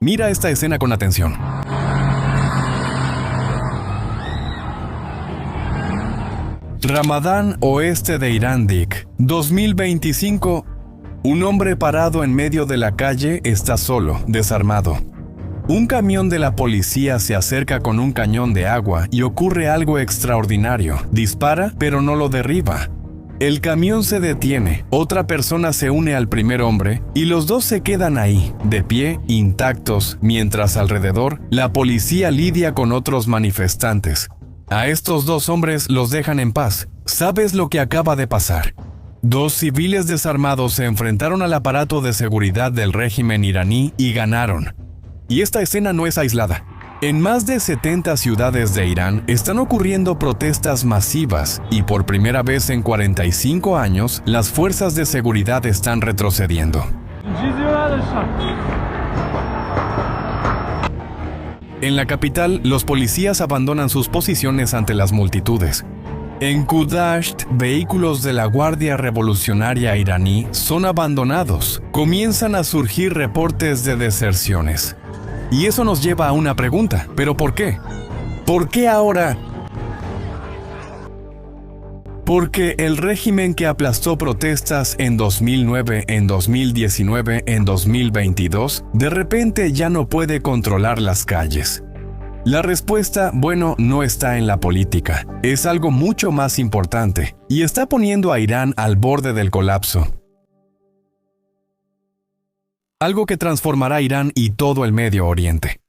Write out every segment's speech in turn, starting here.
Mira esta escena con atención. Ramadán, oeste de Irán, Dik. 2025. Un hombre parado en medio de la calle está solo, desarmado. Un camión de la policía se acerca con un cañón de agua y ocurre algo extraordinario. Dispara, pero no lo derriba. El camión se detiene, otra persona se une al primer hombre y los dos se quedan ahí, de pie, intactos, mientras alrededor la policía lidia con otros manifestantes. A estos dos hombres los dejan en paz. ¿Sabes lo que acaba de pasar? Dos civiles desarmados se enfrentaron al aparato de seguridad del régimen iraní y ganaron. Y esta escena no es aislada. En más de 70 ciudades de Irán están ocurriendo protestas masivas y por primera vez en 45 años las fuerzas de seguridad están retrocediendo. En la capital, los policías abandonan sus posiciones ante las multitudes. En Kudasht, vehículos de la Guardia Revolucionaria iraní son abandonados. Comienzan a surgir reportes de deserciones. Y eso nos lleva a una pregunta, ¿pero por qué? ¿Por qué ahora? Porque el régimen que aplastó protestas en 2009, en 2019, en 2022, de repente ya no puede controlar las calles. La respuesta, no está en la política. Es algo mucho más importante y está poniendo a Irán al borde del colapso. Algo que transformará Irán y todo el Medio Oriente.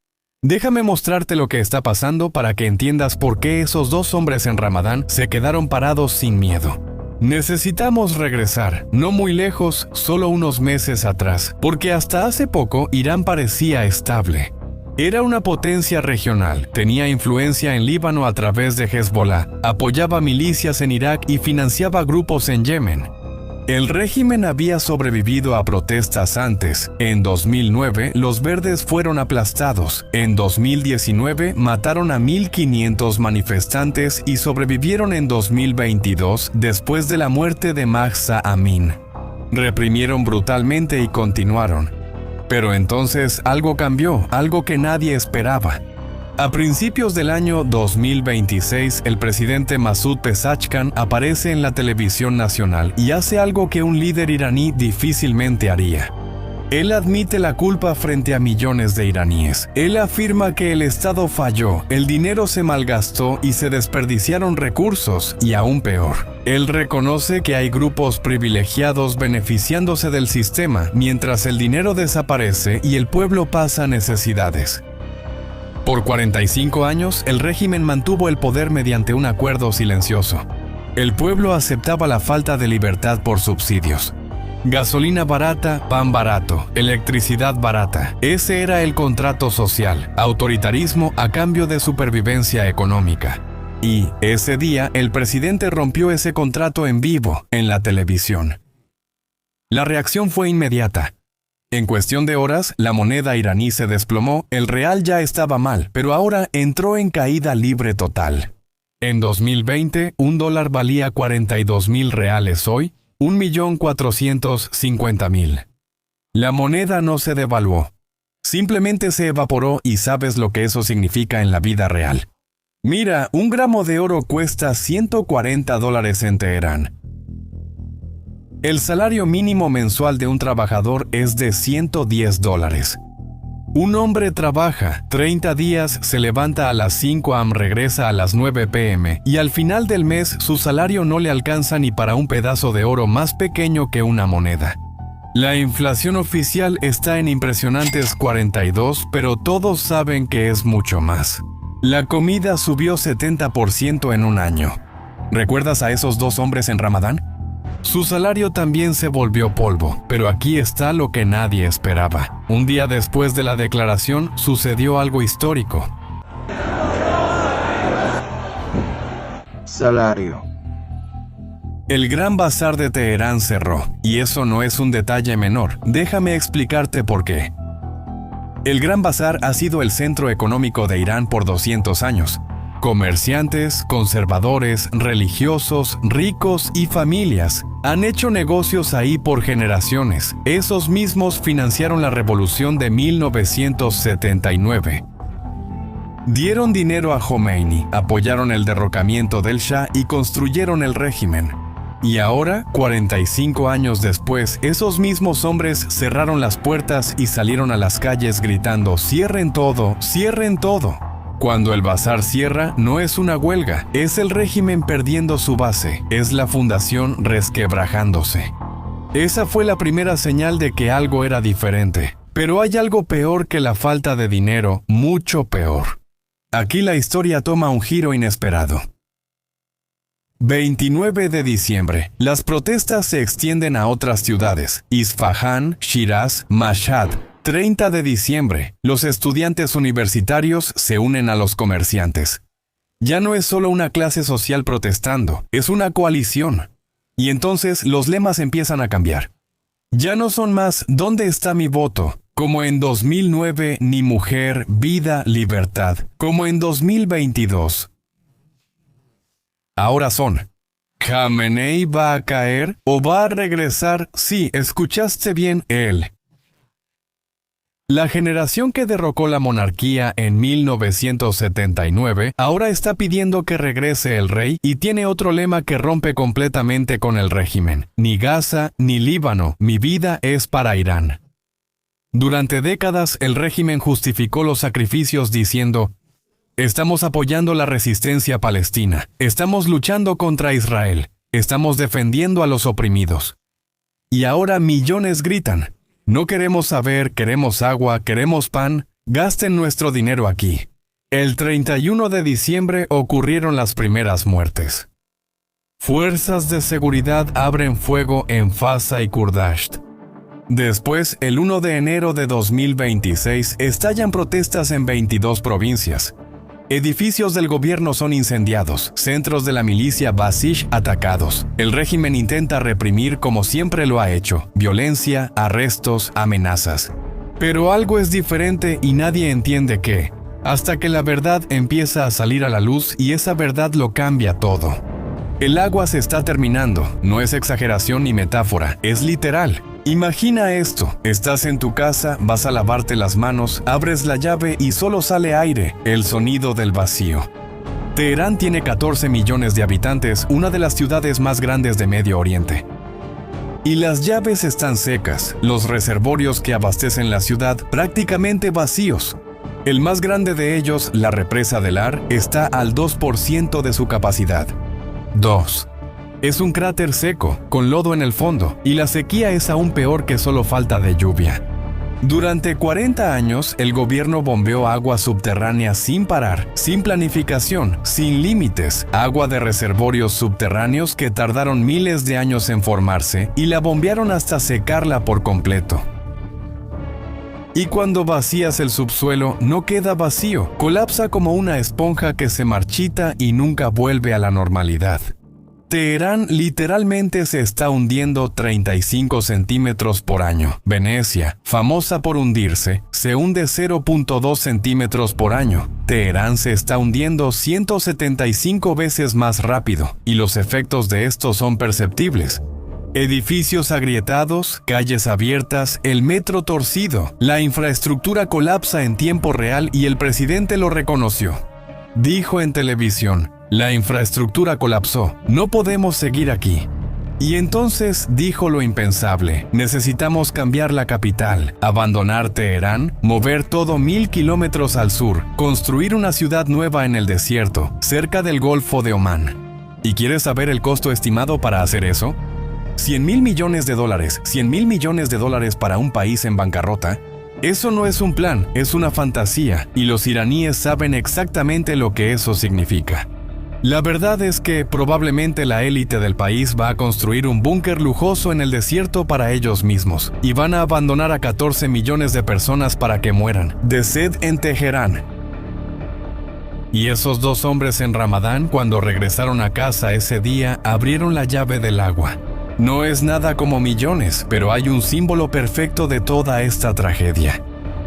Déjame mostrarte lo que está pasando para que entiendas por qué esos dos hombres en Ramadán se quedaron parados sin miedo. Necesitamos regresar, no muy lejos, solo unos meses atrás, porque hasta hace poco Irán parecía estable. Era una potencia regional, tenía influencia en Líbano a través de Hezbollah, apoyaba milicias en Irak y financiaba grupos en Yemen. El régimen había sobrevivido a protestas antes. En 2009, los verdes fueron aplastados. En 2019, mataron a 1.500 manifestantes y sobrevivieron en 2022 después de la muerte de Mahsa Amin. Reprimieron brutalmente y continuaron. Pero entonces algo cambió, algo que nadie esperaba. A principios del año 2026, el presidente Masoud Pezeshkian aparece en la televisión nacional y hace algo que un líder iraní difícilmente haría. Él admite la culpa frente a millones de iraníes. Él afirma que el Estado falló, el dinero se malgastó y se desperdiciaron recursos, y aún peor. Él reconoce que hay grupos privilegiados beneficiándose del sistema, mientras el dinero desaparece y el pueblo pasa necesidades. Por 45 años, el régimen mantuvo el poder mediante un acuerdo silencioso. El pueblo aceptaba la falta de libertad por subsidios. Gasolina barata, pan barato, electricidad barata. Ese era el contrato social, autoritarismo a cambio de supervivencia económica. Y ese día el presidente rompió ese contrato en vivo, en la televisión. La reacción fue inmediata. En cuestión de horas, la moneda iraní se desplomó, el real ya estaba mal, pero ahora entró en caída libre total. En 2020, un dólar valía 42.000 reales hoy, 1.450.000. La moneda no se devaluó. Simplemente se evaporó y sabes lo que eso significa en la vida real. Mira, un gramo de oro cuesta $140 en Teherán. El salario mínimo mensual de un trabajador es de $110. Un hombre trabaja 30 días, se levanta a las 5 am, regresa a las 9 p.m. y al final del mes su salario no le alcanza ni para un pedazo de oro más pequeño que una moneda. La inflación oficial está en impresionantes 42, pero todos saben que es mucho más. La comida subió 70% en un año. ¿Recuerdas a esos dos hombres en Ramadán? Su salario también se volvió polvo, pero aquí está lo que nadie esperaba. Un día después de la declaración, sucedió algo histórico. Salario. El Gran Bazar de Teherán cerró, y eso no es un detalle menor. Déjame explicarte por qué. El Gran Bazar ha sido el centro económico de Irán por 200 años. Comerciantes, conservadores, religiosos, ricos y familias Han hecho negocios ahí por generaciones. Esos mismos financiaron la revolución de 1979. Dieron dinero a Khomeini, apoyaron el derrocamiento del Shah y construyeron el régimen. Y ahora, 45 años después, esos mismos hombres cerraron las puertas y salieron a las calles gritando: ¡cierren todo! ¡Cierren todo! Cuando el bazar cierra, no es una huelga, es el régimen perdiendo su base, es la fundación resquebrajándose. Esa fue la primera señal de que algo era diferente. Pero hay algo peor que la falta de dinero, mucho peor. Aquí la historia toma un giro inesperado. 29 de diciembre. Las protestas se extienden a otras ciudades: Isfahán, Shiraz, Mashhad. 30 de diciembre. Los estudiantes universitarios se unen a los comerciantes. Ya no es solo una clase social protestando, es una coalición. Y entonces los lemas empiezan a cambiar. Ya no son más ¿dónde está mi voto? Como en 2009, ni mujer, vida, libertad. Como en 2022. Ahora son: ¿Khamenei va a caer o va a regresar? Sí, escuchaste bien, él. La generación que derrocó la monarquía en 1979 ahora está pidiendo que regrese el rey y tiene otro lema que rompe completamente con el régimen: ni Gaza ni Líbano, mi vida es para Irán. Durante décadas el régimen justificó los sacrificios diciendo: estamos apoyando la resistencia palestina, estamos luchando contra Israel, estamos defendiendo a los oprimidos. Y ahora millones gritan: no queremos saber, queremos agua, queremos pan, gasten nuestro dinero aquí. El 31 de diciembre ocurrieron las primeras muertes. Fuerzas de seguridad abren fuego en Fasa y Kurdasht. Después, el 1 de enero de 2026, estallan protestas en 22 provincias. Edificios del gobierno son incendiados, centros de la milicia Basish atacados. El régimen intenta reprimir como siempre lo ha hecho: violencia, arrestos, amenazas. Pero algo es diferente y nadie entiende qué, hasta que la verdad empieza a salir a la luz y esa verdad lo cambia todo. El agua se está terminando, no es exageración ni metáfora, es literal. Imagina esto: estás en tu casa, vas a lavarte las manos, abres la llave y solo sale aire, el sonido del vacío. Teherán tiene 14 millones de habitantes, una de las ciudades más grandes de Medio Oriente. Y las llaves están secas, los reservorios que abastecen la ciudad prácticamente vacíos. El más grande de ellos, la represa del Ar, está al 2% de su capacidad. 2. Es un cráter seco, con lodo en el fondo, y la sequía es aún peor que solo falta de lluvia. Durante 40 años, el gobierno bombeó agua subterránea sin parar, sin planificación, sin límites, agua de reservorios subterráneos que tardaron miles de años en formarse y la bombearon hasta secarla por completo. Y cuando vacías el subsuelo, no queda vacío, colapsa como una esponja que se marchita y nunca vuelve a la normalidad. Teherán literalmente se está hundiendo 35 centímetros por año. Venecia, famosa por hundirse, se hunde 0.2 centímetros por año. Teherán se está hundiendo 175 veces más rápido, y los efectos de esto son perceptibles. Edificios agrietados, calles abiertas, el metro torcido. La infraestructura colapsa en tiempo real y el presidente lo reconoció. Dijo en televisión: la infraestructura colapsó, no podemos seguir aquí. Y entonces dijo lo impensable: necesitamos cambiar la capital, abandonar Teherán, mover todo 1000 kilómetros al sur, construir una ciudad nueva en el desierto, cerca del Golfo de Omán. ¿Y quieres saber el costo estimado para hacer eso? $100,000 millones, $100,000 millones para un país en bancarrota. Eso no es un plan, es una fantasía, y los iraníes saben exactamente lo que eso significa. La verdad es que probablemente la élite del país va a construir un búnker lujoso en el desierto para ellos mismos, y van a abandonar a 14 millones de personas para que mueran de sed en Teherán. Y esos dos hombres en Ramadán, cuando regresaron a casa ese día, abrieron la llave del agua. No es nada como millones, pero hay un símbolo perfecto de toda esta tragedia.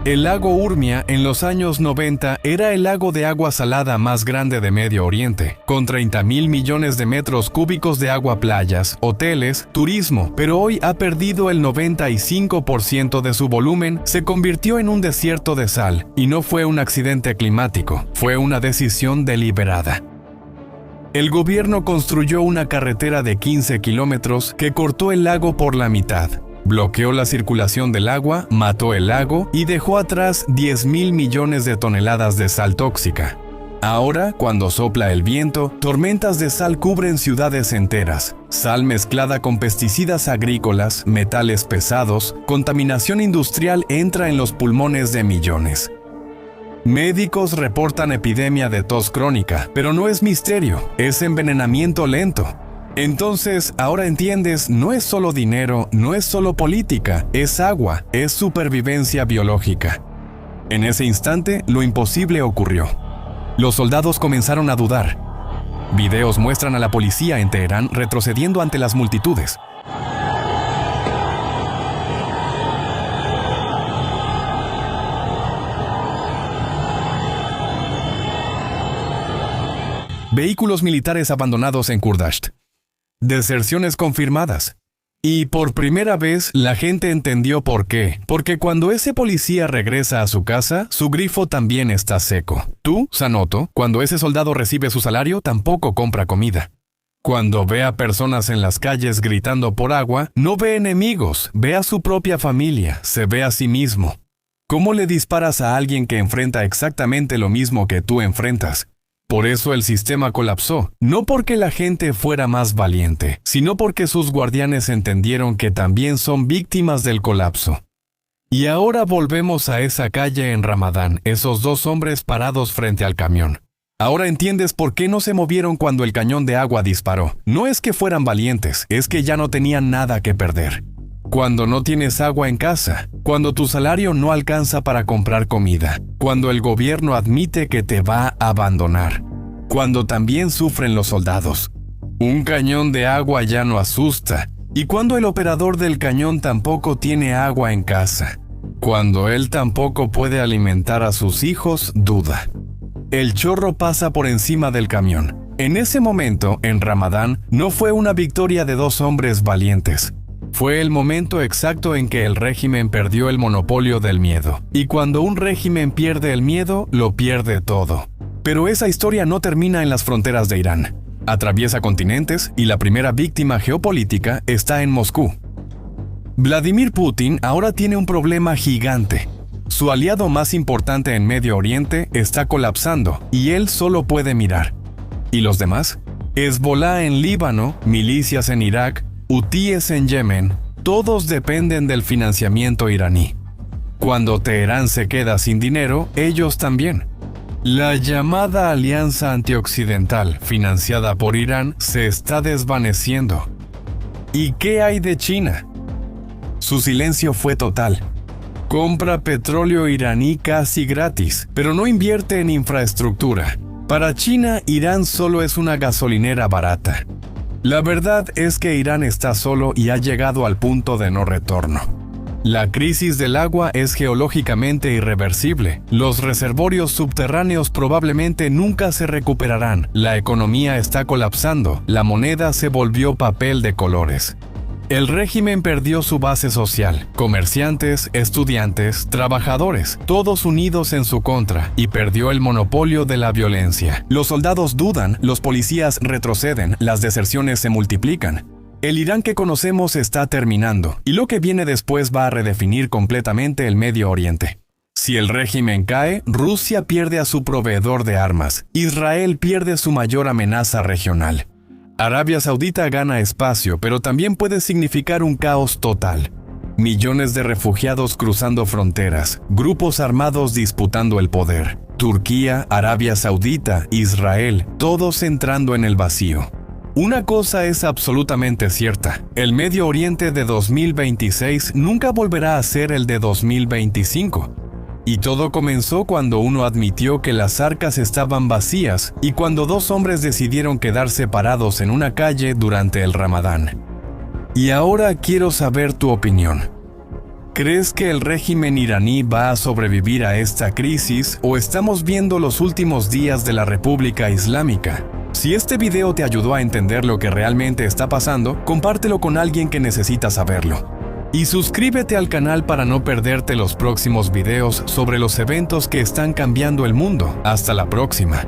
El lago Urmia en los años 90 era el lago de agua salada más grande de Medio Oriente, con 30.000 millones de metros cúbicos de agua, playas, hoteles, turismo, pero hoy ha perdido el 95% de su volumen, se convirtió en un desierto de sal, y no fue un accidente climático, fue una decisión deliberada. El gobierno construyó una carretera de 15 kilómetros que cortó el lago por la mitad. Bloqueó la circulación del agua, mató el lago y dejó atrás 10.000 millones de toneladas de sal tóxica. Ahora, cuando sopla el viento, tormentas de sal cubren ciudades enteras. Sal mezclada con pesticidas agrícolas, metales pesados, contaminación industrial entra en los pulmones de millones. Médicos reportan epidemia de tos crónica, pero no es misterio, es envenenamiento lento. Entonces, ahora entiendes, no es solo dinero, no es solo política, es agua, es supervivencia biológica. En ese instante, lo imposible ocurrió. Los soldados comenzaron a dudar. Videos muestran a la policía en Teherán retrocediendo ante las multitudes. Vehículos militares abandonados en Kurdasht. Deserciones confirmadas. Y por primera vez la gente entendió por qué. Porque cuando ese policía regresa a su casa, su grifo también está seco. Tú, Sanoto, cuando ese soldado recibe su salario, tampoco compra comida. Cuando ve a personas en las calles gritando por agua, no ve enemigos, ve a su propia familia, se ve a sí mismo. ¿Cómo le disparas a alguien que enfrenta exactamente lo mismo que tú enfrentas? Por eso el sistema colapsó, no porque la gente fuera más valiente, sino porque sus guardianes entendieron que también son víctimas del colapso. Y ahora volvemos a esa calle en Ramadán, esos dos hombres parados frente al camión. Ahora entiendes por qué no se movieron cuando el cañón de agua disparó. No es que fueran valientes, es que ya no tenían nada que perder. Cuando no tienes agua en casa, cuando tu salario no alcanza para comprar comida, cuando el gobierno admite que te va a abandonar, cuando también sufren los soldados. Un cañón de agua ya no asusta, y cuando el operador del cañón tampoco tiene agua en casa, cuando él tampoco puede alimentar a sus hijos, duda. El chorro pasa por encima del camión. En ese momento, en Ramadán, no fue una victoria de dos hombres valientes. Fue el momento exacto en que el régimen perdió el monopolio del miedo. Y cuando un régimen pierde el miedo, lo pierde todo. Pero esa historia no termina en las fronteras de Irán. Atraviesa continentes y la primera víctima geopolítica está en Moscú. Vladimir Putin ahora tiene un problema gigante. Su aliado más importante en Medio Oriente está colapsando y él solo puede mirar. ¿Y los demás? Hezbolá en Líbano, milicias en Irak, hutíes en Yemen, todos dependen del financiamiento iraní. Cuando Teherán se queda sin dinero, ellos también. La llamada Alianza Antioccidental, financiada por Irán, se está desvaneciendo. ¿Y qué hay de China? Su silencio fue total. Compra petróleo iraní casi gratis, pero no invierte en infraestructura. Para China, Irán solo es una gasolinera barata. La verdad es que Irán está solo y ha llegado al punto de no retorno. La crisis del agua es geológicamente irreversible. Los reservorios subterráneos probablemente nunca se recuperarán. La economía está colapsando. La moneda se volvió papel de colores. El régimen perdió su base social, comerciantes, estudiantes, trabajadores, todos unidos en su contra, y perdió el monopolio de la violencia. Los soldados dudan, los policías retroceden, las deserciones se multiplican. El Irán que conocemos está terminando, y lo que viene después va a redefinir completamente el Medio Oriente. Si el régimen cae, Rusia pierde a su proveedor de armas, Israel pierde su mayor amenaza regional. Arabia Saudita gana espacio, pero también puede significar un caos total. Millones de refugiados cruzando fronteras, grupos armados disputando el poder. Turquía, Arabia Saudita, Israel, todos entrando en el vacío. Una cosa es absolutamente cierta, el Medio Oriente de 2026 nunca volverá a ser el de 2025. Y todo comenzó cuando uno admitió que las arcas estaban vacías y cuando dos hombres decidieron quedarse parados en una calle durante el Ramadán. Y ahora quiero saber tu opinión. ¿Crees que el régimen iraní va a sobrevivir a esta crisis o estamos viendo los últimos días de la República Islámica? Si este video te ayudó a entender lo que realmente está pasando, compártelo con alguien que necesita saberlo. Y suscríbete al canal para no perderte los próximos videos sobre los eventos que están cambiando el mundo. Hasta la próxima.